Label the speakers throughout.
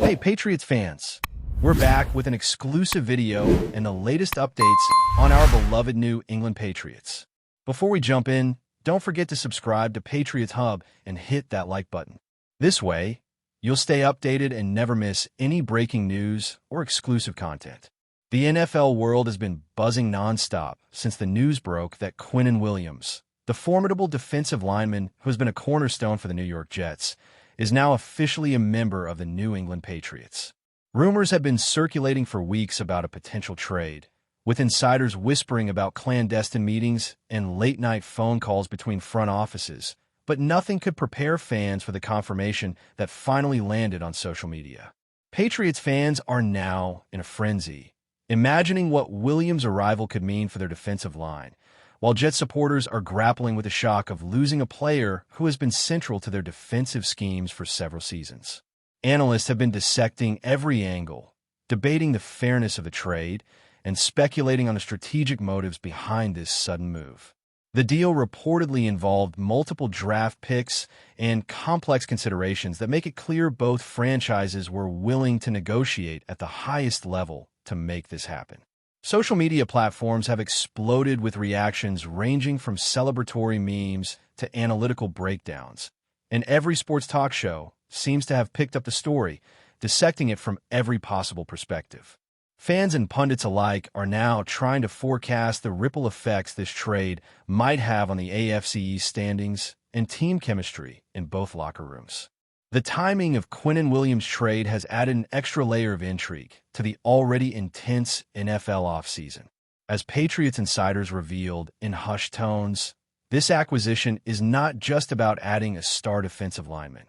Speaker 1: Hey, Patriots fans! We're back with an exclusive video and the latest updates on our beloved New England Patriots. Before we jump in, don't forget to subscribe to Patriots Hub and hit that like button. This way, you'll stay updated and never miss any breaking news or exclusive content. The NFL world has been buzzing nonstop since the news broke that Quinnen Williams, the formidable defensive lineman who has been a cornerstone for the New York Jets, is now officially a member of the New England Patriots. Rumors have been circulating for weeks about a potential trade, with insiders whispering about clandestine meetings and late-night phone calls between front offices, but nothing could prepare fans for the confirmation that finally landed on social media. Patriots fans are now in a frenzy, imagining what Williams' arrival could mean for their defensive line, while Jets supporters are grappling with the shock of losing a player who has been central to their defensive schemes for several seasons. Analysts have been dissecting every angle, debating the fairness of the trade, and speculating on the strategic motives behind this sudden move. The deal reportedly involved multiple draft picks and complex considerations that make it clear both franchises were willing to negotiate at the highest level to make this happen. Social media platforms have exploded with reactions ranging from celebratory memes to analytical breakdowns, and every sports talk show seems to have picked up the story, dissecting it from every possible perspective. Fans and pundits alike are now trying to forecast the ripple effects this trade might have on the AFC East standings and team chemistry in both locker rooms. The timing of Quinnen Williams' trade has added an extra layer of intrigue to the already intense NFL offseason. As Patriots insiders revealed in hushed tones, this acquisition is not just about adding a star defensive lineman.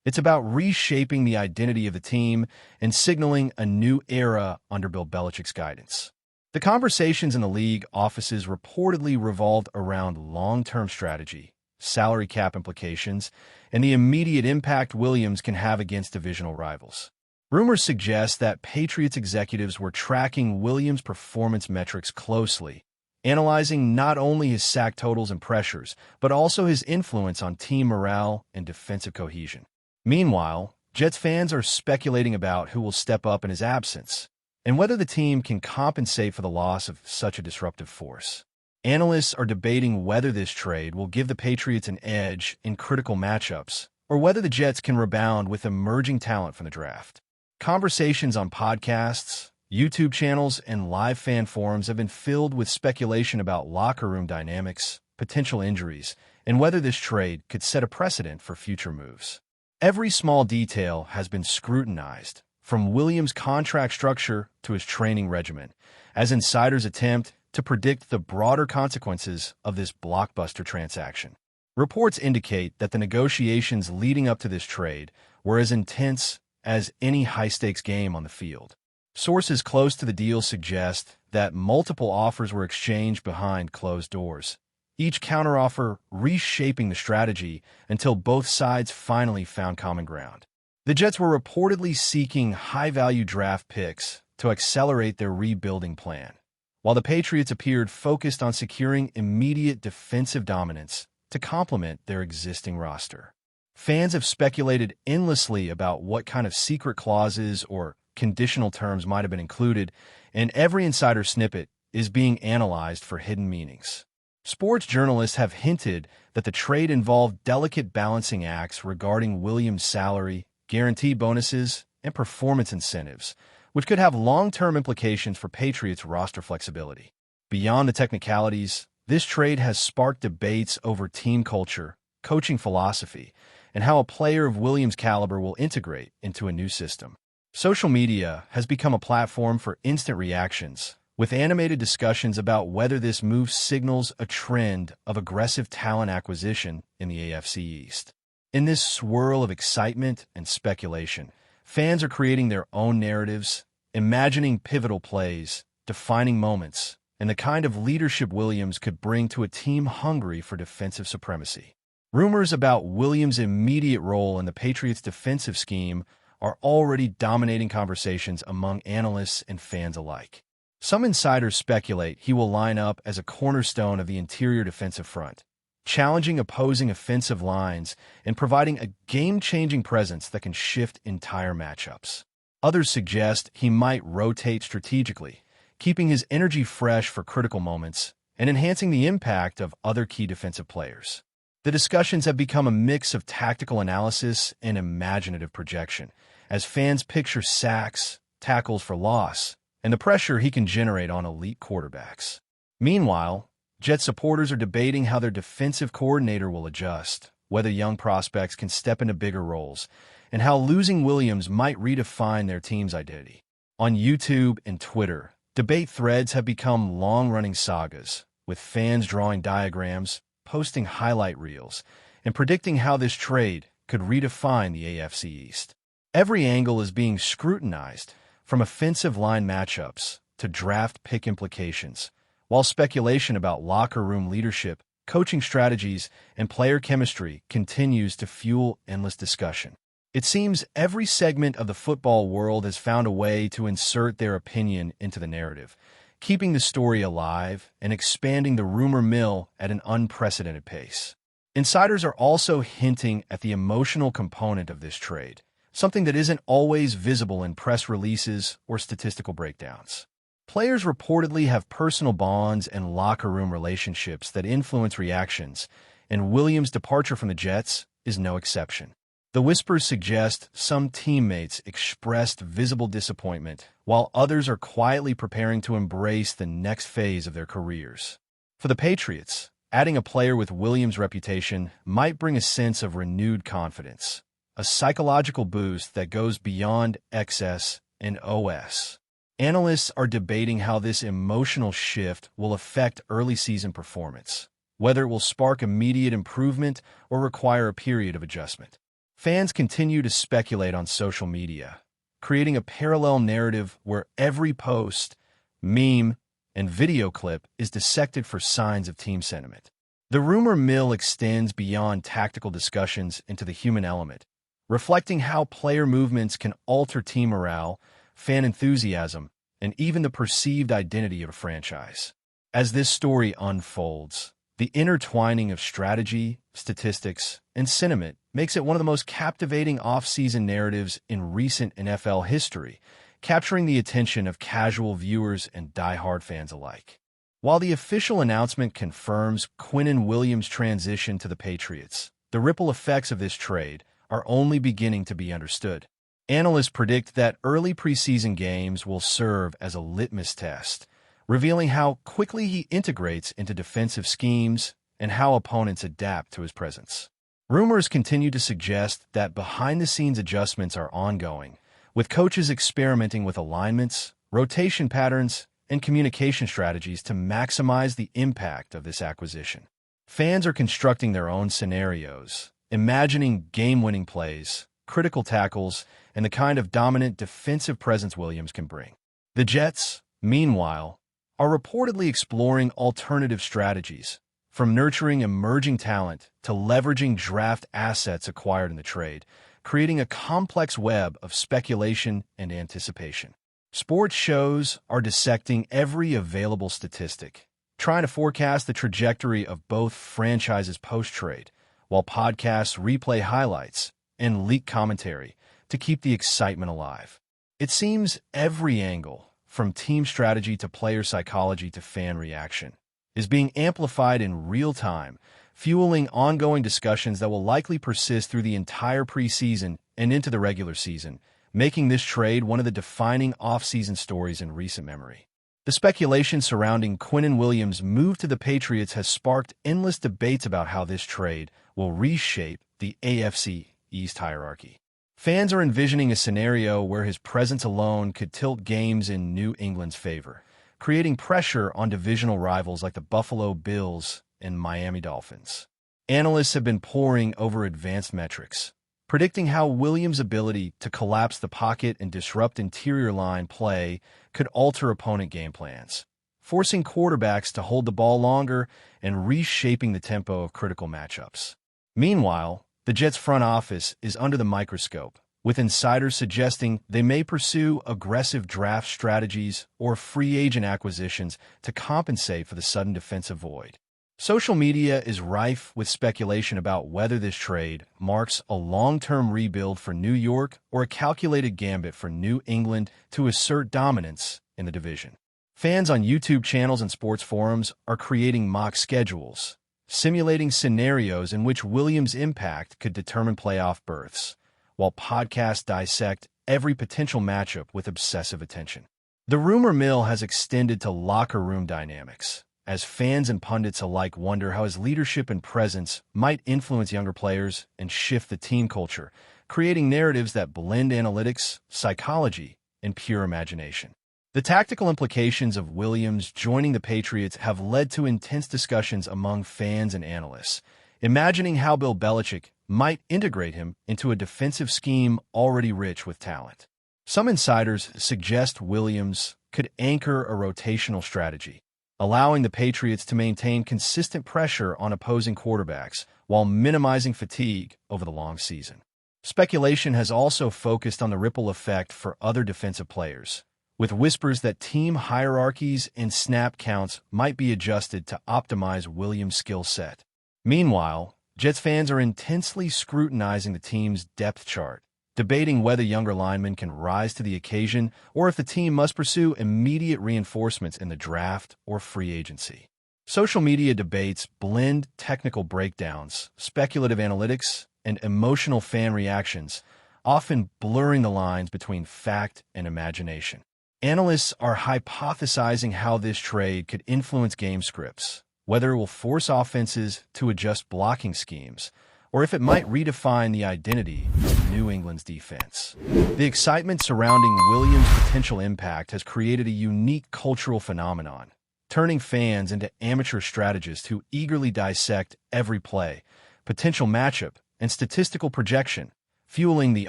Speaker 1: It's about reshaping the identity of the team and signaling a new era under Bill Belichick's guidance. The conversations in the league offices reportedly revolved around long-term strategy, salary cap implications, and the immediate impact Williams can have against divisional rivals. Rumors suggest that Patriots executives were tracking Williams' performance metrics closely, analyzing not only his sack totals and pressures, but also his influence on team morale and defensive cohesion. Meanwhile, Jets fans are speculating about who will step up in his absence, and whether the team can compensate for the loss of such a disruptive force. Analysts are debating whether this trade will give the Patriots an edge in critical matchups, or whether the Jets can rebound with emerging talent from the draft. Conversations on podcasts, YouTube channels, and live fan forums have been filled with speculation about locker room dynamics, potential injuries, and whether this trade could set a precedent for future moves. Every small detail has been scrutinized, from Williams' contract structure to his training regimen, as insiders attempt to predict the broader consequences of this blockbuster transaction. Reports indicate that the negotiations leading up to this trade were as intense as any high-stakes game on the field. Sources close to the deal suggest that multiple offers were exchanged behind closed doors, each counteroffer reshaping the strategy until both sides finally found common ground. The Jets were reportedly seeking high-value draft picks to accelerate their rebuilding plan, while the Patriots appeared focused on securing immediate defensive dominance to complement their existing roster. Fans have speculated endlessly about what kind of secret clauses or conditional terms might have been included, and every insider snippet is being analyzed for hidden meanings. Sports journalists have hinted that the trade involved delicate balancing acts regarding Williams' salary, guarantee bonuses, and performance incentives, which could have long-term implications for Patriots' roster flexibility. Beyond the technicalities, this trade has sparked debates over team culture, coaching philosophy, and how a player of Williams' caliber will integrate into a new system. Social media has become a platform for instant reactions, with animated discussions about whether this move signals a trend of aggressive talent acquisition in the AFC East. In this swirl of excitement and speculation, fans are creating their own narratives, imagining pivotal plays, defining moments, and the kind of leadership Williams could bring to a team hungry for defensive supremacy. Rumors about Williams' immediate role in the Patriots' defensive scheme are already dominating conversations among analysts and fans alike. Some insiders speculate he will line up as a cornerstone of the interior defensive front, challenging opposing offensive lines and providing a game-changing presence that can shift entire matchups. Others suggest he might rotate strategically, keeping his energy fresh for critical moments and enhancing the impact of other key defensive players. The discussions have become a mix of tactical analysis and imaginative projection, as fans picture sacks, tackles for loss, and the pressure he can generate on elite quarterbacks. Meanwhile, Jet supporters are debating how their defensive coordinator will adjust, whether young prospects can step into bigger roles, and how losing Williams might redefine their team's identity. On YouTube and Twitter, debate threads have become long-running sagas, with fans drawing diagrams, posting highlight reels, and predicting how this trade could redefine the AFC East. Every angle is being scrutinized, from offensive line matchups to draft pick implications, while speculation about locker room leadership, coaching strategies, and player chemistry continues to fuel endless discussion. It seems every segment of the football world has found a way to insert their opinion into the narrative, keeping the story alive and expanding the rumor mill at an unprecedented pace. Insiders are also hinting at the emotional component of this trade, something that isn't always visible in press releases or statistical breakdowns. Players reportedly have personal bonds and locker room relationships that influence reactions, and Williams' departure from the Jets is no exception. The whispers suggest some teammates expressed visible disappointment, while others are quietly preparing to embrace the next phase of their careers. For the Patriots, adding a player with Williams' reputation might bring a sense of renewed confidence, a psychological boost that goes beyond XS and OS. Analysts are debating how this emotional shift will affect early season performance, whether it will spark immediate improvement or require a period of adjustment. Fans continue to speculate on social media, creating a parallel narrative where every post, meme, and video clip is dissected for signs of team sentiment. The rumor mill extends beyond tactical discussions into the human element, reflecting how player movements can alter team morale, fan enthusiasm, and even the perceived identity of a franchise. As this story unfolds, the intertwining of strategy, statistics, and sentiment makes it one of the most captivating off-season narratives in recent NFL history, capturing the attention of casual viewers and die-hard fans alike. While the official announcement confirms Quinnen Williams' transition to the Patriots, the ripple effects of this trade are only beginning to be understood. Analysts predict that early preseason games will serve as a litmus test, revealing how quickly he integrates into defensive schemes and how opponents adapt to his presence. Rumors continue to suggest that behind-the-scenes adjustments are ongoing, with coaches experimenting with alignments, rotation patterns, and communication strategies to maximize the impact of this acquisition. Fans are constructing their own scenarios, imagining game-winning plays, critical tackles, and the kind of dominant defensive presence Williams can bring. The Jets, meanwhile, are reportedly exploring alternative strategies, from nurturing emerging talent to leveraging draft assets acquired in the trade, creating a complex web of speculation and anticipation. Sports shows are dissecting every available statistic, trying to forecast the trajectory of both franchises post-trade, while podcasts replay highlights and leak commentary to keep the excitement alive. It seems every angle, from team strategy to player psychology to fan reaction, is being amplified in real time, fueling ongoing discussions that will likely persist through the entire preseason and into the regular season, making this trade one of the defining off-season stories in recent memory. The speculation surrounding Quinnen Williams' move to the Patriots has sparked endless debates about how this trade will reshape the AFC East hierarchy. Fans are envisioning a scenario where his presence alone could tilt games in New England's favor, creating pressure on divisional rivals like the Buffalo Bills and Miami Dolphins. Analysts have been poring over advanced metrics, predicting how Williams' ability to collapse the pocket and disrupt interior line play could alter opponent game plans, forcing quarterbacks to hold the ball longer and reshaping the tempo of critical matchups. Meanwhile, the Jets' front office is under the microscope, with insiders suggesting they may pursue aggressive draft strategies or free agent acquisitions to compensate for the sudden defensive void. Social media is rife with speculation about whether this trade marks a long-term rebuild for New York or a calculated gambit for New England to assert dominance in the division. Fans on YouTube channels and sports forums are creating mock schedules, simulating scenarios in which Williams' impact could determine playoff berths, while podcasts dissect every potential matchup with obsessive attention. The rumor mill has extended to locker room dynamics, as fans and pundits alike wonder how his leadership and presence might influence younger players and shift the team culture, creating narratives that blend analytics, psychology, and pure imagination. The tactical implications of Williams joining the Patriots have led to intense discussions among fans and analysts, imagining how Bill Belichick might integrate him into a defensive scheme already rich with talent. Some insiders suggest Williams could anchor a rotational strategy, allowing the Patriots to maintain consistent pressure on opposing quarterbacks while minimizing fatigue over the long season. Speculation has also focused on the ripple effect for other defensive players, with whispers that team hierarchies and snap counts might be adjusted to optimize Williams' skill set. Meanwhile, Jets fans are intensely scrutinizing the team's depth chart, debating whether younger linemen can rise to the occasion or if the team must pursue immediate reinforcements in the draft or free agency. Social media debates blend technical breakdowns, speculative analytics, and emotional fan reactions, often blurring the lines between fact and imagination. Analysts are hypothesizing how this trade could influence game scripts, whether it will force offenses to adjust blocking schemes, or if it might redefine the identity of New England's defense. The excitement surrounding Williams' potential impact has created a unique cultural phenomenon, turning fans into amateur strategists who eagerly dissect every play, potential matchup, and statistical projection, fueling the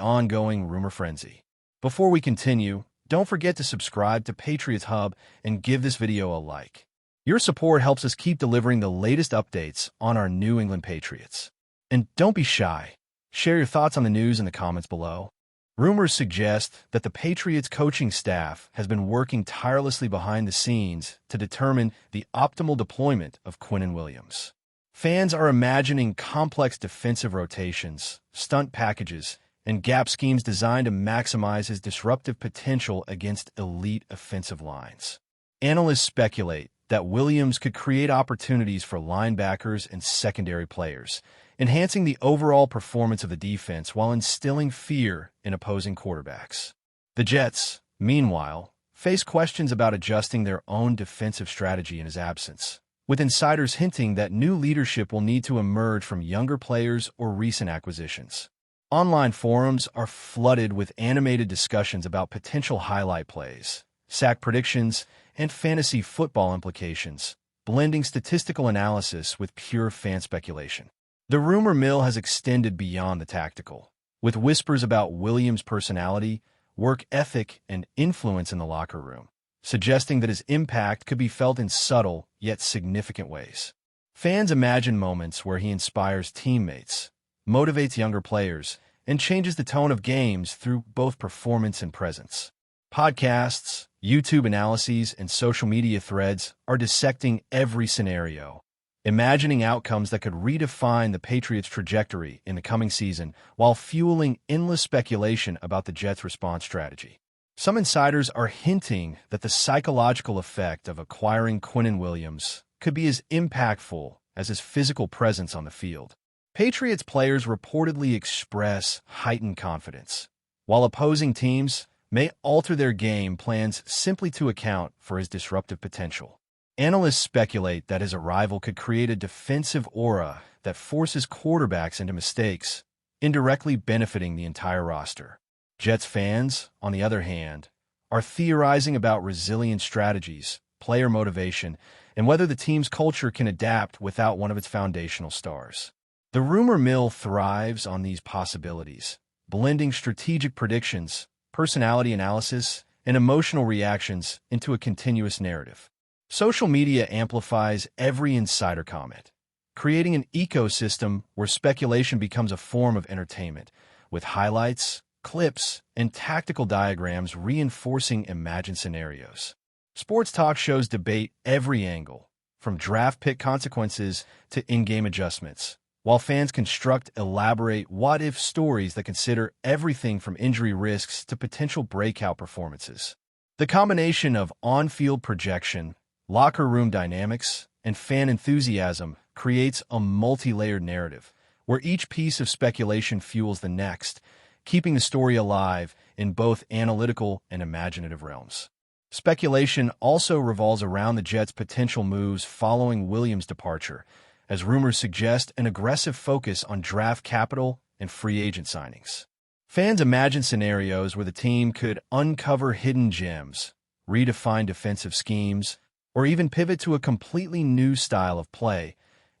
Speaker 1: ongoing rumor frenzy. Before we continue, don't forget to subscribe to Patriots Hub and give this video a like. Your support helps us keep delivering the latest updates on our New England Patriots. And don't be shy. Share your thoughts on the news in the comments below. Rumors suggest that the Patriots coaching staff has been working tirelessly behind the scenes to determine the optimal deployment of Quinnen Williams. Fans are imagining complex defensive rotations, stunt packages, and gap schemes designed to maximize his disruptive potential against elite offensive lines. Analysts speculate that Williams could create opportunities for linebackers and secondary players, enhancing the overall performance of the defense while instilling fear in opposing quarterbacks. The Jets, meanwhile, face questions about adjusting their own defensive strategy in his absence, with insiders hinting that new leadership will need to emerge from younger players or recent acquisitions. Online forums are flooded with animated discussions about potential highlight plays, sack predictions, and fantasy football implications, blending statistical analysis with pure fan speculation. The rumor mill has extended beyond the tactical, with whispers about Williams' personality, work ethic, and influence in the locker room, suggesting that his impact could be felt in subtle yet significant ways. Fans imagine moments where he inspires teammates, motivates younger players, and changes the tone of games through both performance and presence. Podcasts, YouTube analyses, and social media threads are dissecting every scenario, imagining outcomes that could redefine the Patriots' trajectory in the coming season while fueling endless speculation about the Jets' response strategy. Some insiders are hinting that the psychological effect of acquiring Quinnen Williams could be as impactful as his physical presence on the field. Patriots players reportedly express heightened confidence, while opposing teams may alter their game plans simply to account for his disruptive potential. Analysts speculate that his arrival could create a defensive aura that forces quarterbacks into mistakes, indirectly benefiting the entire roster. Jets fans, on the other hand, are theorizing about resilient strategies, player motivation, and whether the team's culture can adapt without one of its foundational stars. The rumor mill thrives on these possibilities, blending strategic predictions, personality analysis, and emotional reactions into a continuous narrative. Social media amplifies every insider comment, creating an ecosystem where speculation becomes a form of entertainment, with highlights, clips, and tactical diagrams reinforcing imagined scenarios. Sports talk shows debate every angle, from draft pick consequences to in-game adjustments, while fans construct elaborate what-if stories that consider everything from injury risks to potential breakout performances. The combination of on-field projection, locker room dynamics, and fan enthusiasm creates a multi-layered narrative, where each piece of speculation fuels the next, keeping the story alive in both analytical and imaginative realms. Speculation also revolves around the Jets' potential moves following Williams' departure, as rumors suggest an aggressive focus on draft capital and free agent signings. Fans imagine scenarios where the team could uncover hidden gems, redefine defensive schemes, or even pivot to a completely new style of play,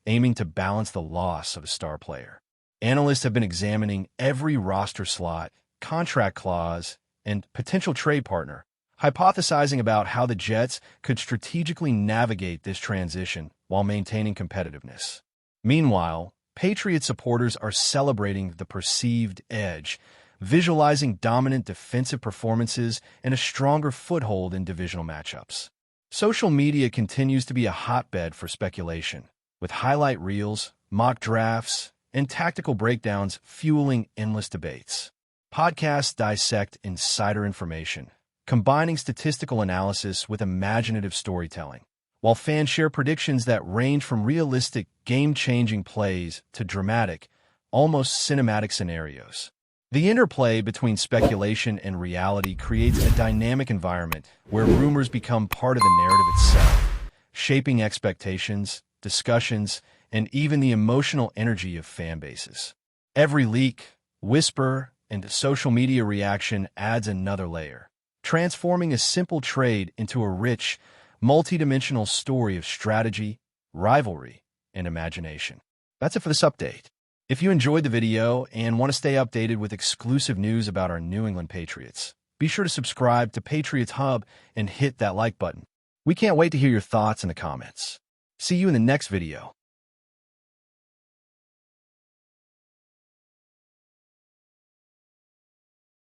Speaker 1: aiming to balance the loss of a star player. Analysts have been examining every roster slot, contract clause, and potential trade partner, hypothesizing about how the Jets could strategically navigate this transition while maintaining competitiveness. Meanwhile, Patriots supporters are celebrating the perceived edge, visualizing dominant defensive performances and a stronger foothold in divisional matchups. Social media continues to be a hotbed for speculation, with highlight reels, mock drafts, and tactical breakdowns fueling endless debates. Podcasts dissect insider information, combining statistical analysis with imaginative storytelling, while fans share predictions that range from realistic, game-changing plays to dramatic, almost cinematic scenarios. The interplay between speculation and reality creates a dynamic environment where rumors become part of the narrative itself, shaping expectations, discussions, and even the emotional energy of fan bases. Every leak, whisper, and social media reaction adds another layer, transforming a simple trade into a rich, multidimensional story of strategy, rivalry, and imagination. That's it for this update. If you enjoyed the video and want to stay updated with exclusive news about our New England Patriots, be sure to subscribe to Patriots Hub and hit that like button. We can't wait to hear your thoughts in the comments. See you in the next video.